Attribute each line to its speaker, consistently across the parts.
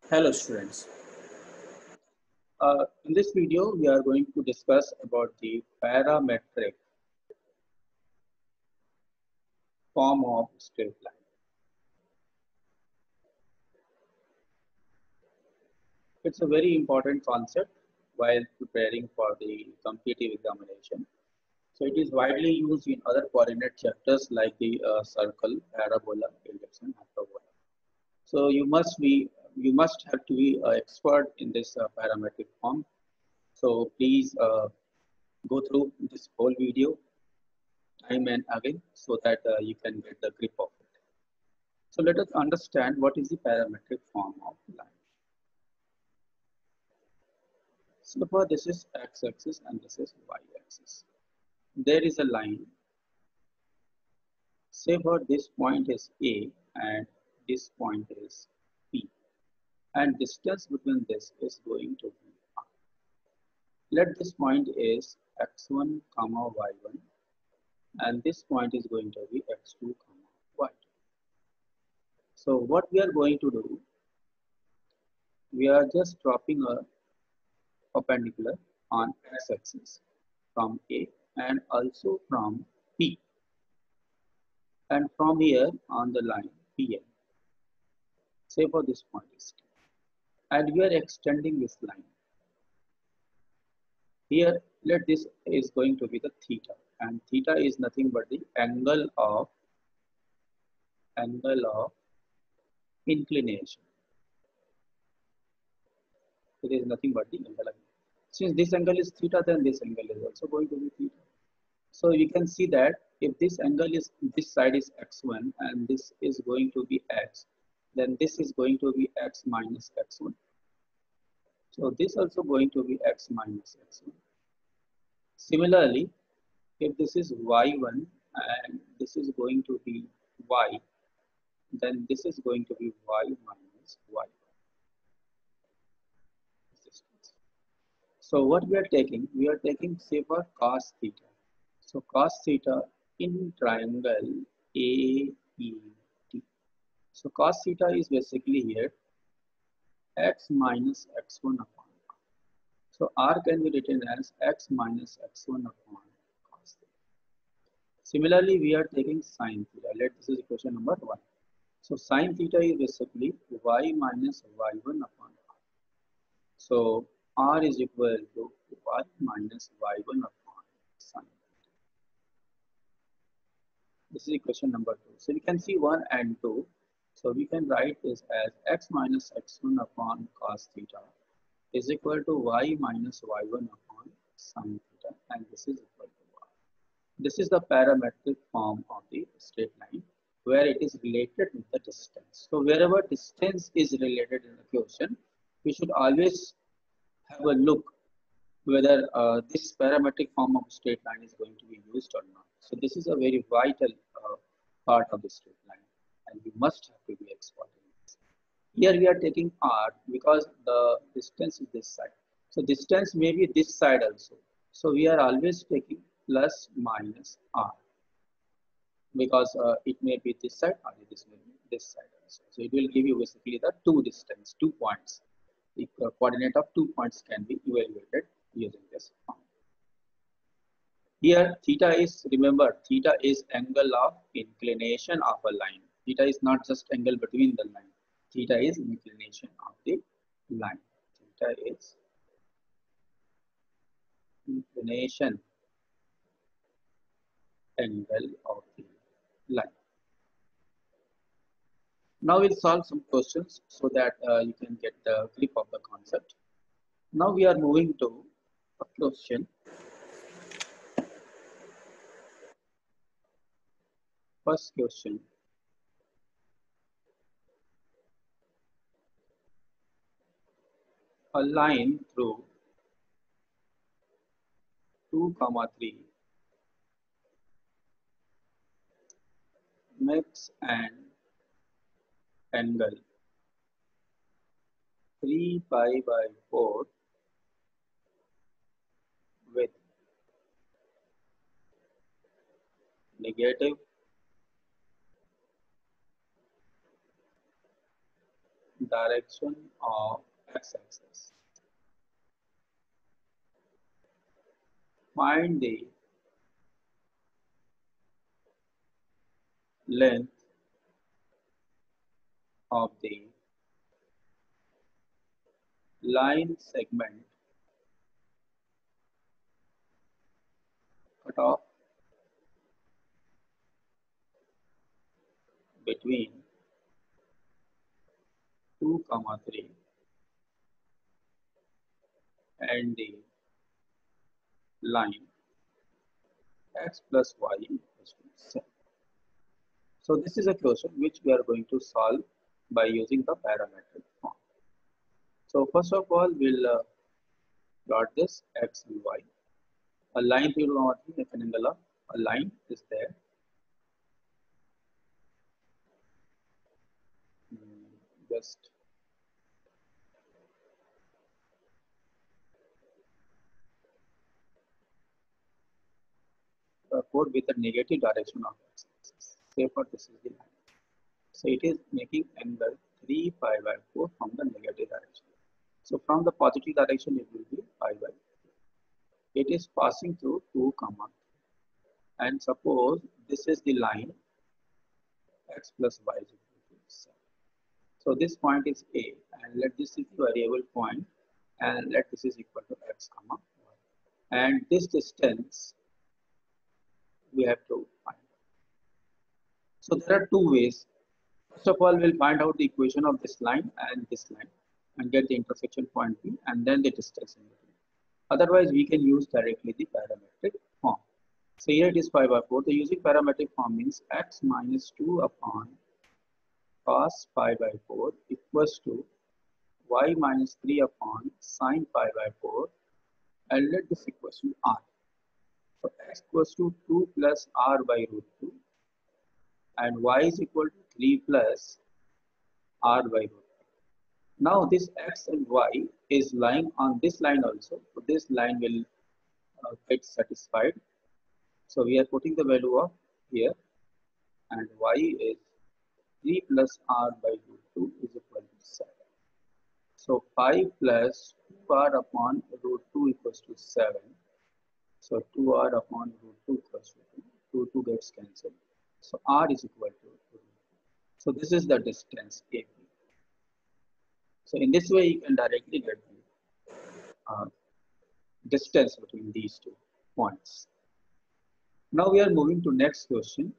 Speaker 1: Hello students. In this video, we are going to discuss about the parametric form of straight line. It's a very important concept while preparing for the competitive examination. So it is widely used in other coordinate chapters like the circle, parabola, ellipse, and hyperbola. So you must have to be an expert in this parametric form. So please go through this whole video time and again so that you can get the grip of it. So let us understand what is the parametric form of line. So for this is x-axis and this is y-axis. There is a line. Say for this point is A and this point is P, and distance between this is going to be R. Let this point is x1 comma y1 and this point is going to be x2 comma y2. So what we are going to do, we are just dropping a perpendicular on x-axis from A and also from P, and from here on the line PN. Say for this point is T, and we are extending this line. Here let this is going to be the theta, and theta is nothing but the angle of inclination. It is nothing but the angle of, since this angle is theta, then this angle is also going to be theta. So you can see that if this angle is, this side is x1 and this is going to be x, then this is going to be x minus x1. So this also going to be x minus x1. Similarly, if this is y1 and this is going to be y, then this is going to be y minus y. So what we are taking? We are taking say for cos theta. So cos theta in triangle AET. So cos theta is basically here x minus x1 upon r. So r can be written as x minus x1 upon cos theta. Similarly, we are taking sin theta. This is equation number 1. So sin theta is basically y minus y1 upon r. So r is equal to y minus y1 upon sin. This is equation number 2. So we can see 1 and 2. So we can write this as x minus x1 upon cos theta is equal to y minus y1 upon sin theta, and this is equal to y. This is the parametric form of the straight line where it is related with the distance. So wherever distance is related in the question, we should always have a look whether this parametric form of straight line is going to be used or not. So this is a very vital part of the straight line, and we must have to be expert in this. Here we are taking r because the distance is this side. So distance may be this side also. So we are always taking plus minus r because it may be this side or this may be this side also. So it will give you basically the two points. The coordinate of 2 points can be evaluated using this form. Here theta is, remember, theta is angle of inclination of a line. Theta is not just angle between the line. Theta is inclination of the line. Theta is inclination angle of the line. Now we'll solve some questions so that you can get the grip of the concept. Now we are moving to a question. First question. A line through 2, 3 makes an angle 3 pi by 4 with direction of x-axis. Find the length of the line segment cut off between 2, 3 and the line x plus y equals to 7. So this is a question which we are going to solve by using the parametric form. So first of all, we'll plot this x and y. A line trigonometry, rectangular, a line is there. Just code with a negative direction of x-axis. Say for this is the line. So it is making angle 3 pi by 4 from the negative direction. So from the positive direction it will be pi by 4. It is passing through 2, and suppose this is the line x plus y is equal to 7. So this point is A, and let this is the variable point, and let this is equal to x, y. And this distance we have to find. So there are two ways. First of all, we'll find out the equation of this line and get the intersection point B and then the distance in between. Otherwise, we can use directly the parametric form. So here it is 5 by 4. The using parametric form means x minus 2 upon cos pi by 4 equals to y minus 3 upon sine pi by 4, and let this equation r. So x equals to 2 plus r by root 2 and y is equal to 3 plus r by root 2. Now this x and y is lying on this line also. So this line will get satisfied. So we are putting the value of here, and y is 3 plus r by root 2 is equal to 7. So 5 plus 2r upon root 2 equals to 7. So 2r upon root 2 equals to 2. Root 2 gets cancelled. So r is equal to root 2. So this is the distance AB. So in this way, you can directly get the distance between these two points. Now we are moving to next question.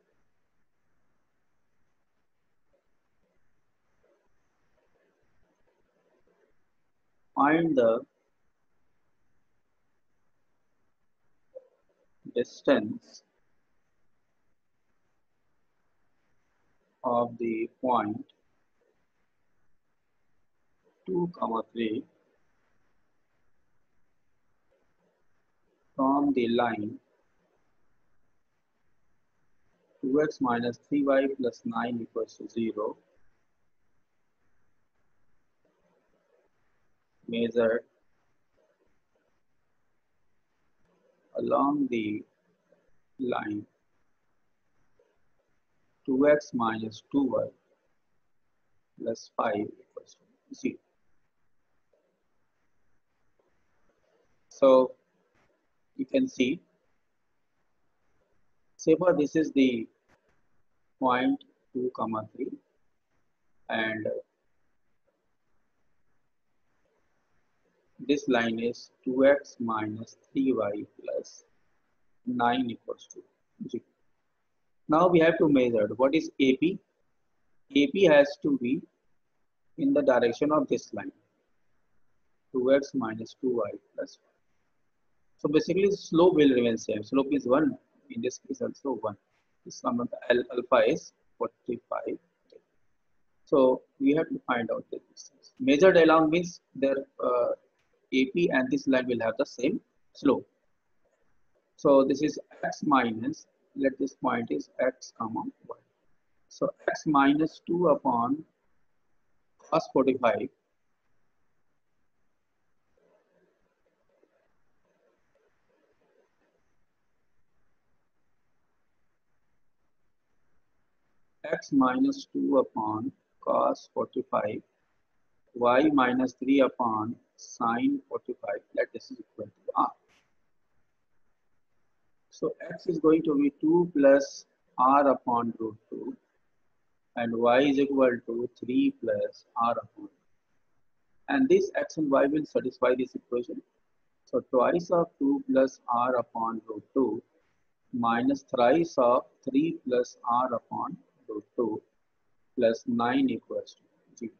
Speaker 1: Find the distance of the point 2, 3 from the line 2x minus 3y plus 9 equals to 0 measured along the line 2x minus 2y plus 5 equals to 0. So you can see, say for this is the point 2, 3 and this line is 2x minus 3y plus 9 equals to 0. Now we have to measure what is AP. AP has to be in the direction of this line 2x minus 2y plus 1. So basically slope will remain same. Slope is 1. In this case also 1. This sum of the alpha is 45. So we have to find out the distance. Measured along means their AP and this line will have the same slope. So this is x minus, let this point is x, y. So x minus 2 upon cos 45 x minus 2 upon cos 45 y minus 3 upon sine 45, let this is equal to r. So x is going to be 2 plus r upon root 2 and y is equal to 3 plus r upon. And this x and y will satisfy this equation. So twice of 2 plus r upon root 2 minus thrice of 3 plus r upon root 2 plus 9 equals to 0.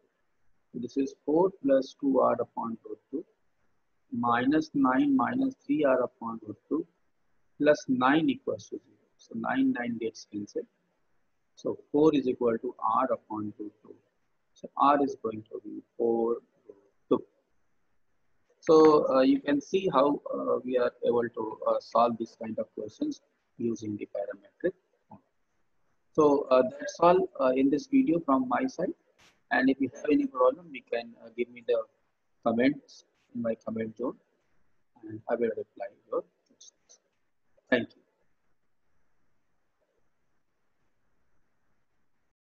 Speaker 1: So this is 4 plus 2r upon root 2 minus 9 minus 3r upon root 2 plus 9 equals to 0. So 9 gets cancelled. So 4 is equal to r upon root 2. So r is going to be 4 root 2. So you can see how we are able to solve this kind of questions using the parametric form. So that's all in this video from my side. And if you have any problem, you can give me the comments in my comment zone and I will reply your